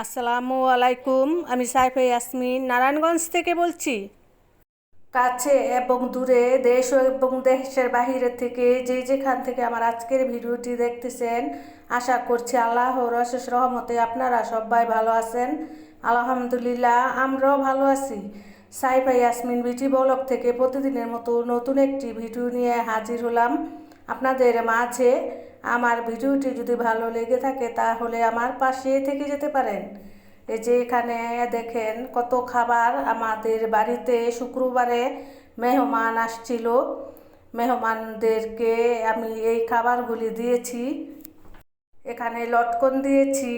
আসসালামু আলাইকুম। আমি সাইফা ইয়াসমিন নারায়ণগঞ্জ থেকে বলছি। কাছে এবং দূরে, দেশ এবং দেশের বাহিরে থেকে যে যেখান থেকে আমার আজকের ভিডিওটি দেখতেছেন, আশা করছি আল্লাহর অশেষ রহমতে আপনারা সবাই ভালো আছেন। আলহামদুলিল্লাহ, আমরাও ভালো আছি। সাইফা ইয়াসমিন বিটি ব্লগ থেকে প্রতিদিনের মতো নতুন একটি ভিডিও নিয়ে হাজির হলাম আপনাদের মাঝে। আমার ভিডিওটি যদি ভালো লেগে থাকে তাহলে আমার পাশে থেকে যেতে পারেন। এই যে এখানে দেখেন কত খাবার। আমাদের বাড়িতে শুক্রবারে মেহমান আসছিল, মেহমানদেরকে আমি এই খাবারগুলি দিয়েছি। এখানে লটকন দিয়েছি,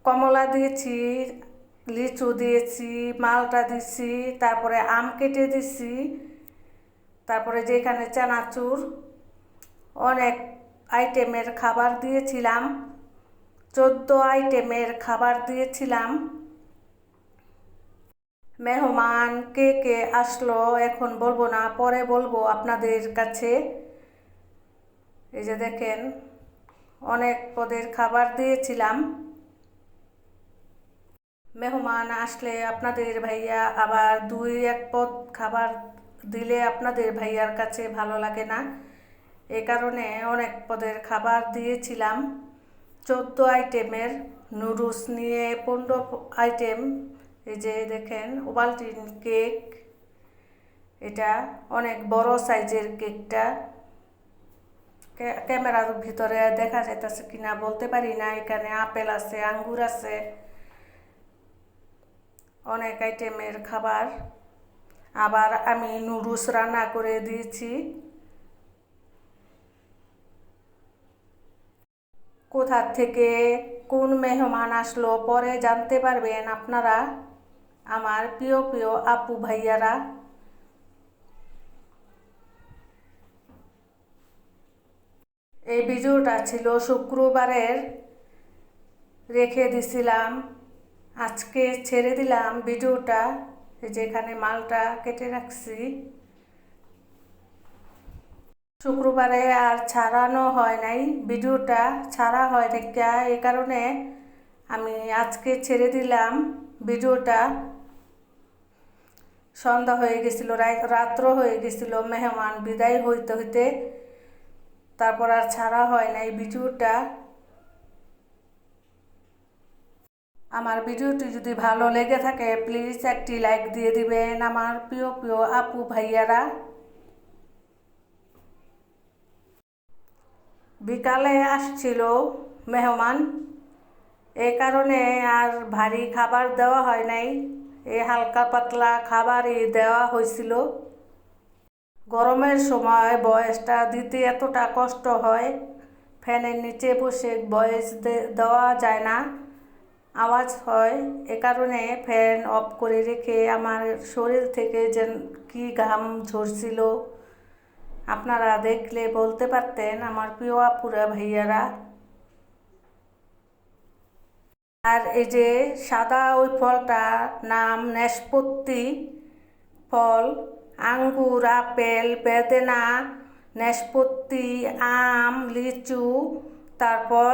কমলা দিয়েছি, লিচু দিয়েছি, মালটা দিচ্ছি, তারপরে আম কেটে দিচ্ছি, তারপরে যে এখানে চানাচুর, অনেক আইটেমের খাবার দিয়েছিলাম। 14 আইটেমের খাবার দিয়েছিলাম। মেহমান কে কে আসলো এখন বলবো না, পরে বলবো আপনাদের কাছে। এই যে দেখেন অনেক পদের খাবার দিয়েছিলাম। মেহমান আসলে আপনাদের ভাইয়া আবার 2-1 পদ খাবার দিলে আপনাদের ভাইয়ার কাছে ভালো লাগে না, এ কারণে অনেক পদের খাবার দিয়েছিলাম। 14 আইটেমের নুডলস নিয়ে 15 আইটেম। এই যে দেখেন ওভালটিন কেক, এটা অনেক বড় সাইজের কেকটা। ক্যামেরার ভিতরে দেখা যাইতেছে কিনা বলতে পারি না। এখানে আপেল আছে, আঙ্গুর আছে, অনেক আইটেমের খাবার। আবার আমি নুডলস রান্না করে দিয়েছি। কোথা থেকে কোন মেহমান আসলো পরে জানতে পারবেন আপনারা, আমার প্রিয় প্রিয় আপু ভাইয়ারা। এই ভিডিওটা ছিল শুক্রবারের, রেখে দিছিলাম, আজকে ছেড়ে দিলাম ভিডিওটা। যেখানে মালটা কেটে রাখছি, শুক্রবারে আর ছাড়ানো হয় নাই, ভিডিওটা ছাড়া হয় দেখা, এই কারণে আমি আজকে ছেড়ে দিলাম ভিডিওটা। সন্ধ্যা হয়ে গেছিল, রাত্র হয়ে গেছিল মেহমান বিদায় হইতে হইতে, তারপর আর ছাড়া হয় নাই ভিডিওটা। আমার ভিডিওটি যদি ভালো লেগে থাকে প্লিজ একটি লাইক দিয়ে দিবেন আমার প্রিয় প্রিয় আপু ভাইয়ারা। বিকালে আসছিল মেহমান, এই কারণে আর ভারী খাবার দেওয়া হয় নাই, এই হালকা পাতলা খাবারই দেওয়া হয়েছিল। গরমের সময় ভয়েসটা দিতে এতটা কষ্ট হয়, ফ্যানের নিচে বসে ভয়েস দেওয়া যায় না, আওয়াজ হয়। এ কারণে ফ্যান অফ করে রেখে আমার শরীর থেকে যেন কি ঘাম ঝরছিল আপনারা দেখলে বলতে পারতেন আমার প্রিয় আপুরা ভাইয়ারা। আর এই যে সাদা ওই ফলটা নাম নাশপাতি ফল। আঙ্গুর, আপেল, বেদেনা, নাশপাতি, আম, লিচু, তারপর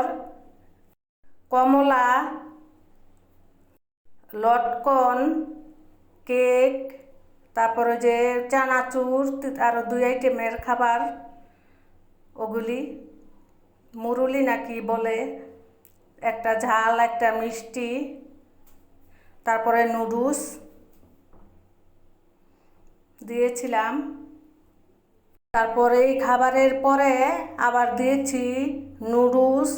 কমলা, লটকন, কেক, তারপরে যে চানাচুর, আরও 2 আইটেমের খাবার, ওগুলি মুরুলি নাকি বলে, একটা ঝাল একটা মিষ্টি, তারপরে নুডলস দিয়েছিলাম। তারপরে এই খাবারের পরে আবার দিয়েছি নুডলস,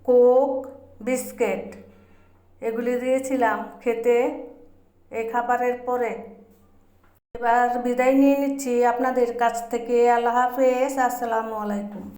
কোক, বিস্কিট, এগুলি দিয়েছিলাম খেতে এই খাবারের পরে। এবার বিদায় নিয়ে নিচ্ছি আপনাদের কাছ থেকে। আল্লাহ হাফেজ, আসসালামু আলাইকুম।